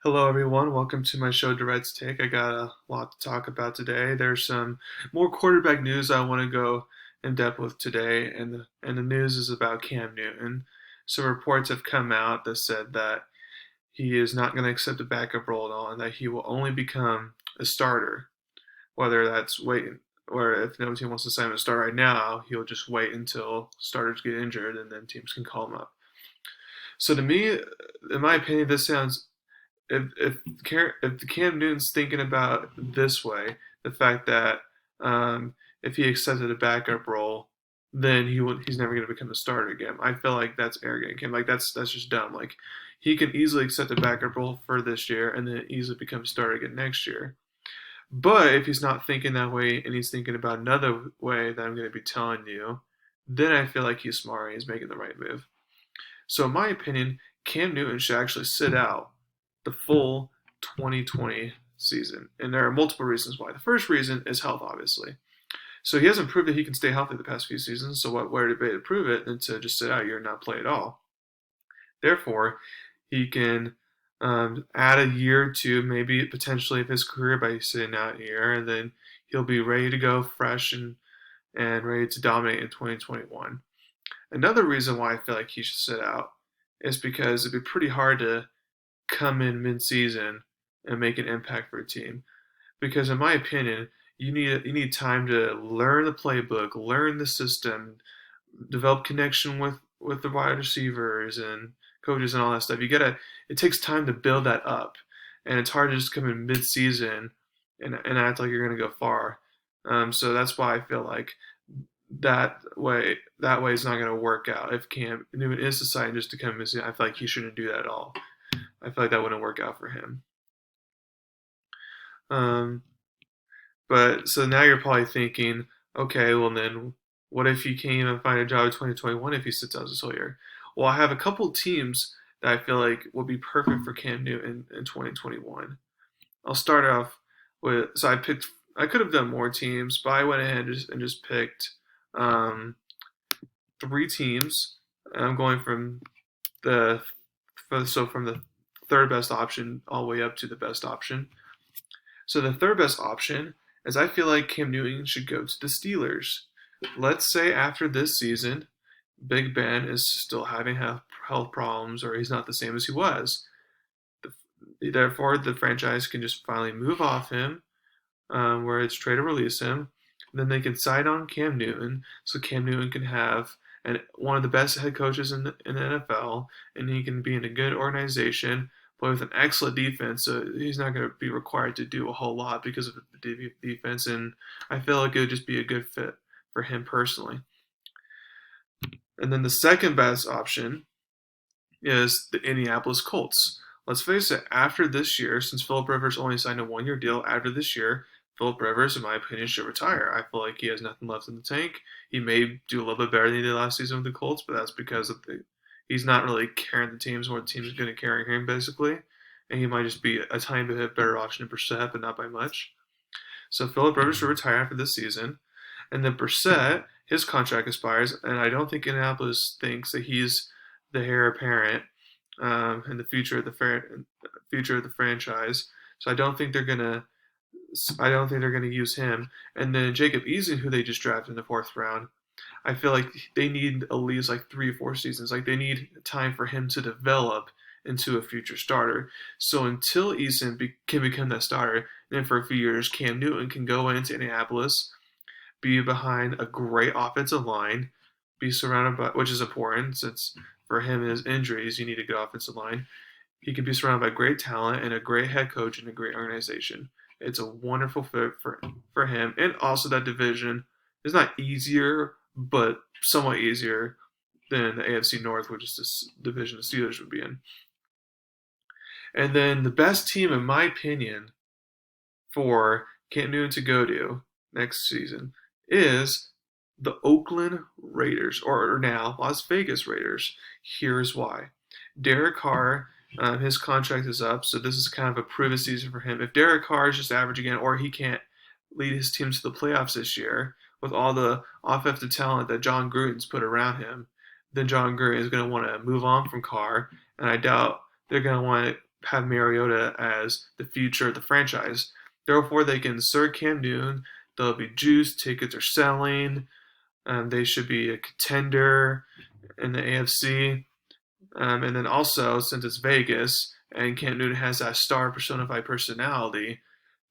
Hello, everyone. Welcome to my show, Durrett's Take. I got a lot to talk about today. There's some more quarterback news I want to go in depth with today, and the news is about Cam Newton. Some reports have come out that said that he is not going to accept a backup role at all, and that he will only become a starter. Whether that's waiting, or if no team wants to sign him to start right now, he'll just wait until starters get injured, and then teams can call him up. So to me, in my opinion, this sounds if Cam Newton's thinking about it this way, the fact that if he accepted a backup role, then he's never going to become a starter again. I feel like that's arrogant. Like that's just dumb. Like he can easily accept a backup role for this year and then easily become a starter again next year. But if he's not thinking that way and he's thinking about another way that I'm going to be telling you, then I feel like he's smart and he's making the right move. So, in my opinion, Cam Newton should actually sit out the full 2020 season. And there are multiple reasons why. The first reason is health, obviously. So, he hasn't proved that he can stay healthy the past few seasons. So, what better debate to prove it than to just sit out a year and not play at all? Therefore, he can add a year or two, maybe potentially, of his career by sitting out a year, and then he'll be ready to go fresh and ready to dominate in 2021. Another reason why I feel like he should sit out is because it'd be pretty hard to come in mid-season and make an impact for a team. Because in my opinion, you need time to learn the playbook, learn the system, develop connection with the wide receivers and coaches and all that stuff. It takes time to build that up, and it's hard to just come in mid-season and act like you're going to go far. So that's why I feel like that way is not going to work out. If Cam Newton is deciding just to come missing, I feel like he shouldn't do that at all. I feel like that wouldn't work out for him. Um, but so now you're probably thinking, okay, well then, what if he can't even find a job in 2021 if he sits out this whole year? Well, I have a couple teams that I feel like will be perfect for Cam Newton in 2021. I'll start off with I could have done more teams, but I went ahead and just picked um, three teams. I'm going the from the third best option all the way up to the best option. So the third best option is I feel like Cam Newton should go to the Steelers. Let's say after this season, Big Ben is still having health problems or he's not the same as he was. Therefore, the franchise can just finally move off him, where it's trade or release him. Then they can sign on Cam Newton, so Cam Newton can have one of the best head coaches in the NFL, and he can be in a good organization, play with an excellent defense. So he's not going to be required to do a whole lot because of the defense, and I feel like it would just be a good fit for him personally. And then the second best option is the Indianapolis Colts. Let's face it, after this year, since Philip Rivers only signed a 1 year deal, after this year, Philip Rivers, in my opinion, should retire. I feel like he has nothing left in the tank. He may do a little bit better than he did last season with the Colts, but that's because he's not really carrying the teams where the team's going to carry him, basically. And he might just be a tiny bit better option than Brissett, but not by much. So Philip Rivers should retire after this season. And then Brissett, his contract expires, and I don't think Indianapolis thinks that he's the heir apparent in the future of the franchise. So I don't think they're gonna use him. And then Jacob Eason, who they just drafted in the fourth round, I feel like they need at least like 3 or 4 seasons. Like they need time for him to develop into a future starter. So until can become that starter, then for a few years, Cam Newton can go into Indianapolis, be behind a great offensive line, be surrounded by, which is important since for him and his injuries, you need a good offensive line. He can be surrounded by great talent and a great head coach and a great organization. It's a wonderful fit for him. And also that division is not easier, but somewhat easier than the AFC North, which is this division the Steelers would be in. And then the best team, in my opinion, for Cam Newton to go to next season is the Oakland Raiders, or now Las Vegas Raiders. Here's why. Derek Carr, his contract is up, so this is kind of a prove season for him. If Derek Carr is just average again, or he can't lead his team to the playoffs this year with all the offensive talent that John Gruden's put around him, then John Gruden is going to want to move on from Carr, and I doubt they're going to want have Mariota as the future of the franchise. Therefore, they can insert Cam Newton. There'll be juice. Tickets are selling. They should be a contender in the AFC. And then also, since it's Vegas and Cam Newton has that star personified personality,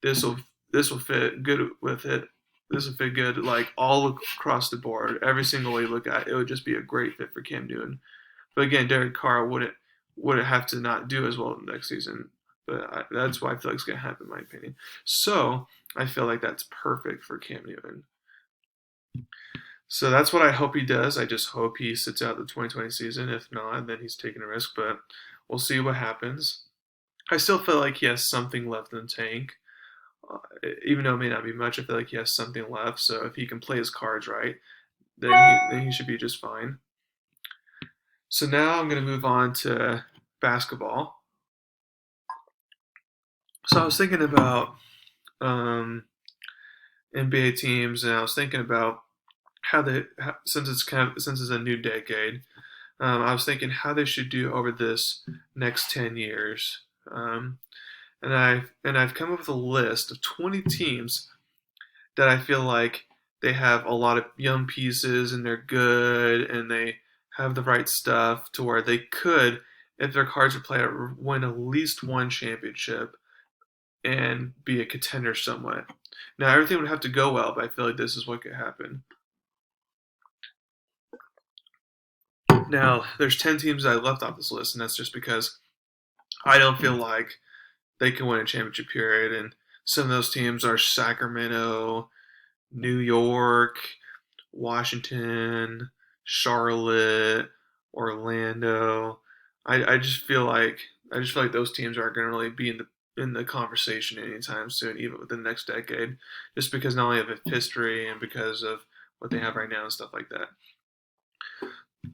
this will this will fit good with it. This will fit good like all across the board. Every single way you look at it, it would just be a great fit for Cam Newton. But again, Derek Carr wouldn't have to not do as well next season. But that's why I feel like it's gonna happen, in my opinion. So I feel like that's perfect for Cam Newton. So that's what I hope he does. I just hope he sits out the 2020 season. If not, then he's taking a risk. But we'll see what happens. I still feel like he has something left in the tank. Even though it may not be much, I feel like he has something left. So if he can play his cards right, then he should be just fine. So now I'm going to move on to basketball. So I was thinking about NBA teams, and I was thinking about since it's a new decade, I was thinking how they should do over this next 10 years. And I've come up with a list of 20 teams that I feel like they have a lot of young pieces and they're good and they have the right stuff to where they could, if their cards are played, win at least one championship and be a contender somewhat. Now everything would have to go well, but I feel like this is what could happen. Now there's 10 teams that I left off this list, and that's just because I don't feel like they can win a championship period. And some of those teams are Sacramento, New York, Washington, Charlotte, Orlando. I just feel like those teams aren't going to really be in the conversation anytime soon, even within the next decade, just because not only of its history and because of what they have right now and stuff like that.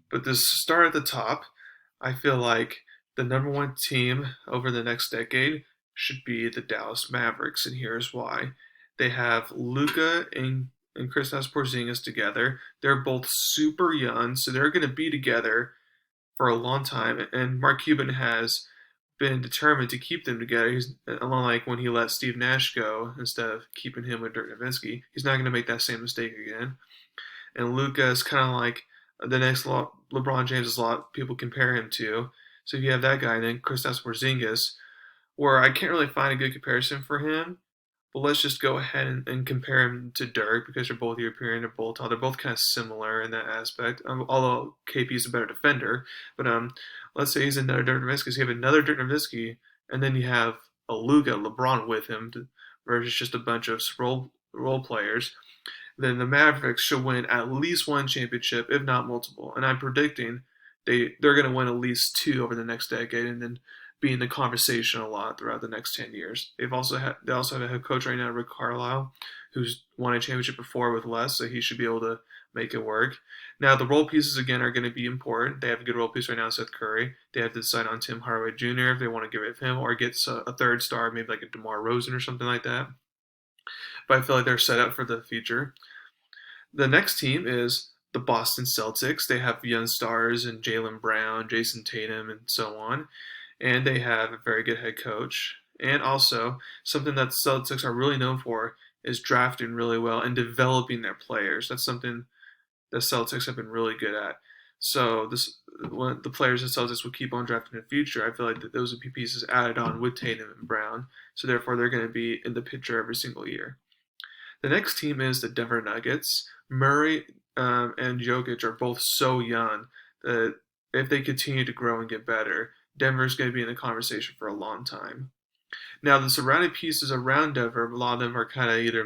But to start at the top, I feel like the number one team over the next decade should be the Dallas Mavericks, and here's why. They have Luka and Kristaps Porzingis together. They're both super young, so they're going to be together for a long time. And Mark Cuban has been determined to keep them together. He's unlike when he let Steve Nash go instead of keeping him with Dirk Nowitzki. He's not going to make that same mistake again. And Luka is kind of like the next LeBron James is a lot people compare him to. So if you have that guy, and then Kristaps Porzingis, where I can't really find a good comparison for him, but let's just go ahead and compare him to Dirk because they're both European, they're both tall, they're both kind of similar in that aspect. Although KP is a better defender, but let's say he's another Dirk Nowitzki. So you have another Dirk Nowitzki, and then you have a Luka, LeBron with him, versus just a bunch of role players. Then the Mavericks should win at least one championship, if not multiple. And I'm predicting they're going to win at least two over the next decade, and then be in the conversation a lot throughout the next 10 years. They also have a head coach right now, Rick Carlisle, who's won a championship before with less, so he should be able to make it work. Now the role pieces again are going to be important. They have a good role piece right now, Seth Curry. They have to decide on Tim Hardaway Jr. if they want to get rid of him or get a third star, maybe like a DeMar Rosen or something like that. But I feel like they're set up for the future. The next team is the Boston Celtics. They have young stars in Jaylen Brown, Jason Tatum, and so on. And they have a very good head coach. And also, something that the Celtics are really known for is drafting really well and developing their players. That's something the Celtics have been really good at. So when the players the Celtics will keep on drafting in the future, I feel like that those would be pieces added on with Tatum and Brown. So therefore, they're going to be in the picture every single year. The next team is the Denver Nuggets. Murray and Jokic are both so young that if they continue to grow and get better, Denver's going to be in the conversation for a long time. Now, the surrounding pieces around Denver, a lot of them are kind of either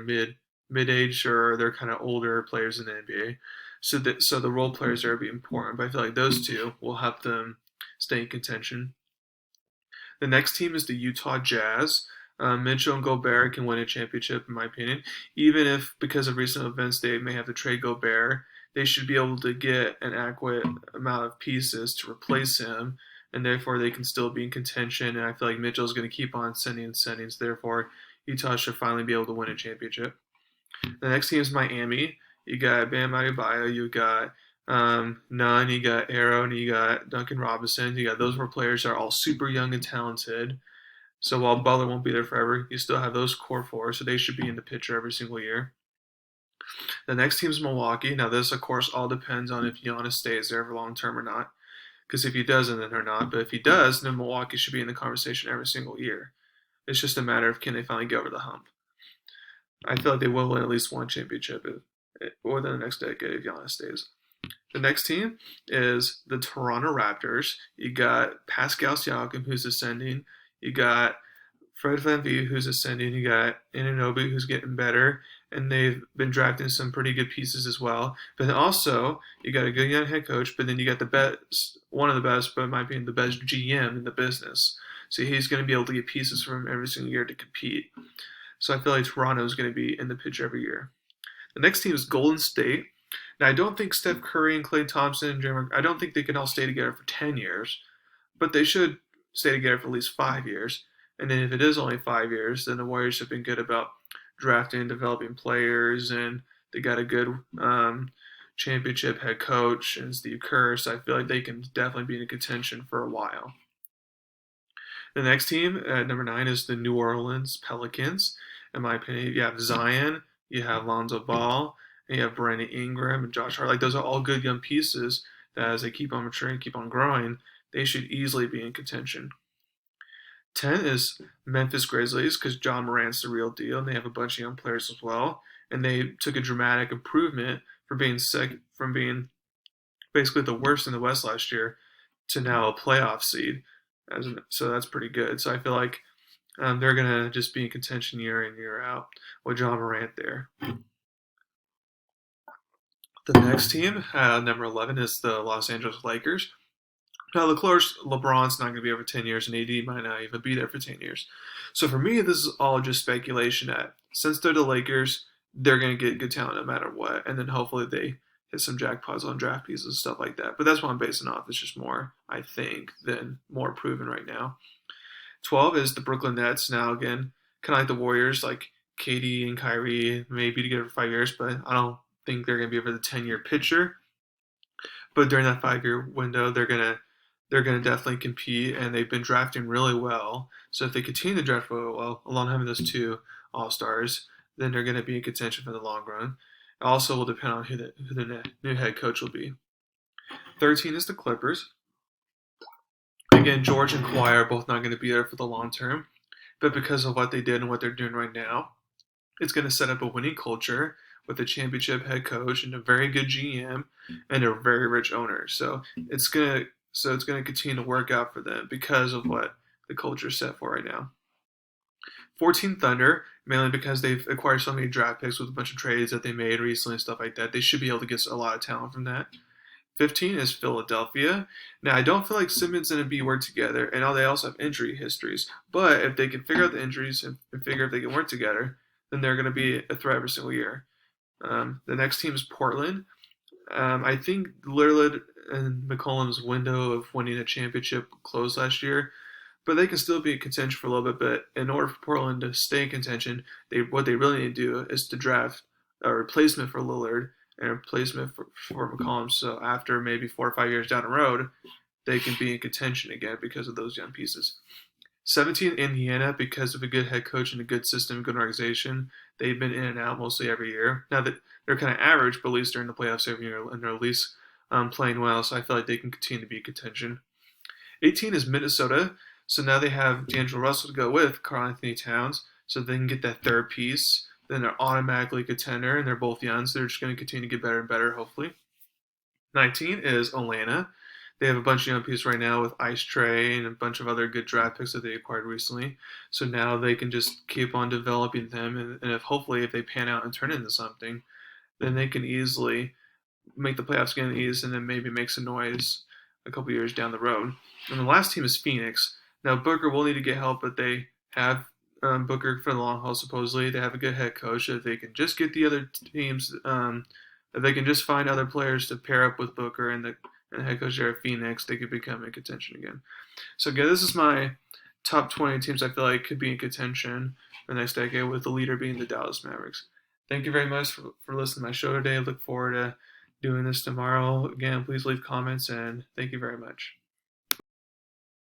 mid-age or they're kind of older players in the NBA. So the role players are going to be important, but I feel like those two will help them stay in contention. The next team is the Utah Jazz. Mitchell and Gobert can win a championship, in my opinion. Even if, because of recent events, they may have to trade Gobert, they should be able to get an adequate amount of pieces to replace him, and therefore they can still be in contention. And I feel like Mitchell is going to keep on sending and sending, so therefore Utah should finally be able to win a championship. The next team is Miami. You got Bam Adebayo, you got Nunn, you got Arrow, and you got Duncan Robinson. You got those four players that are all super young and talented. So while Butler won't be there forever, you still have those core four, so they should be in the picture every single year. The next team is Milwaukee. Now, this, of course, all depends on if Giannis stays there for long term or not. Because if he doesn't, then they're not. But if he does, then Milwaukee should be in the conversation every single year. It's just a matter of can they finally get over the hump. I feel like they will win at least one championship within the next decade if Giannis stays. The next team is the Toronto Raptors. You got Pascal Siakam, who's ascending. You got Fred VanVleet, who's ascending. You got Anunoby, who's getting better. And they've been drafting some pretty good pieces as well. But then also, you got a good young head coach, but then you got the best, one of the best, but in my opinion, the best GM in the business. So he's going to be able to get pieces from him every single year to compete. So I feel like Toronto is going to be in the picture every year. The next team is Golden State. Now, I don't think Steph Curry and Klay Thompson and Draymond, I don't think they can all stay together for 10 years, but they should stay together for at least 5 years. And then if it is only 5 years, then the Warriors have been good about drafting and developing players, and they got a good championship head coach and Steve Kerr, so I feel like they can definitely be in contention for a while. The next team at number 9 is the New Orleans Pelicans. In my opinion, you have Zion, you have Lonzo Ball, and you have Brandon Ingram and Josh Hart. Like those are all good young pieces that, as they keep on maturing, keep on growing, they should easily be in contention. 10 is Memphis Grizzlies because John Morant's the real deal, and they have a bunch of young players as well. And they took a dramatic improvement from being basically the worst in the West last year to now a playoff seed. So that's pretty good. So I feel like they're gonna just be in contention year in year out with John Morant there. The next team, number 11, is the Los Angeles Lakers. Now, of course, LeBron's not going to be over 10 years, and AD might not even be there for 10 years. So for me, this is all just speculation that since they're the Lakers, they're going to get good talent no matter what, and then hopefully they hit some jackpots on draft pieces and stuff like that. But that's what I'm basing off. It's just more, I think, than more proven right now. 12 is the Brooklyn Nets. Now, again, kind of like the Warriors, like KD and Kyrie may be together for 5 years, but I don't think they're going to be over the 10-year picture. But during that 5-year window, they're gonna definitely compete, and they've been drafting really well. So if they continue to draft really well, along having those two All Stars, then they're gonna be in contention for the long run. It also will depend on who the new head coach will be. 13 is the Clippers. Again, George and Kawhi are both not going to be there for the long term, but because of what they did and what they're doing right now, it's going to set up a winning culture with a championship head coach and a very good GM and a very rich owner. So it's gonna continue to work out for them because of what the culture is set for right now. 14 Thunder, mainly because they've acquired so many draft picks with a bunch of trades that they made recently and stuff like that. They should be able to get a lot of talent from that. 15 is Philadelphia. Now, I don't feel like Simmons and Embiid work together, and now they also have injury histories. But if they can figure out the injuries and figure if they can work together, then they're going to be a threat every single year. The next team is Portland. I think Lillard and McCollum's window of winning a championship closed last year, but they can still be in contention for a little bit. But in order for Portland to stay in contention, what they really need to do is to draft a replacement for Lillard and a replacement for McCollum. So after maybe 4 or 5 years down the road, they can be in contention again because of those young pieces. 17 Indiana, because of a good head coach and a good system, good organization, they've been in and out mostly every year. Now that they're kind of average, but at least they're in the playoffs every year and they're at least playing well. So I feel like they can continue to be in contention. 18 is Minnesota. So now they have D'Angelo Russell to go with Karl-Anthony Towns, so they can get that third piece. Then they're automatically a contender, and they're both young, so they're just going to continue to get better and better, hopefully. 19 is Atlanta. They have a bunch of young pieces right now with Ice Trey and a bunch of other good draft picks that they acquired recently. So now they can just keep on developing them, and if hopefully if they pan out and turn into something, then they can easily make the playoffs again in the East and then maybe make some noise a couple years down the road. And the last team is Phoenix. Now Booker will need to get help, but they have Booker for the long haul. Supposedly, they have a good head coach. If they can just get the other teams, if they can just find other players to pair up with Booker and the head coach there at Phoenix, they could become in contention again. So again, this is my top 20 teams I feel like could be in contention for the next decade, with the leader being the Dallas Mavericks. Thank you very much for listening to my show today. I look forward to doing this tomorrow. Again, please leave comments and thank you very much.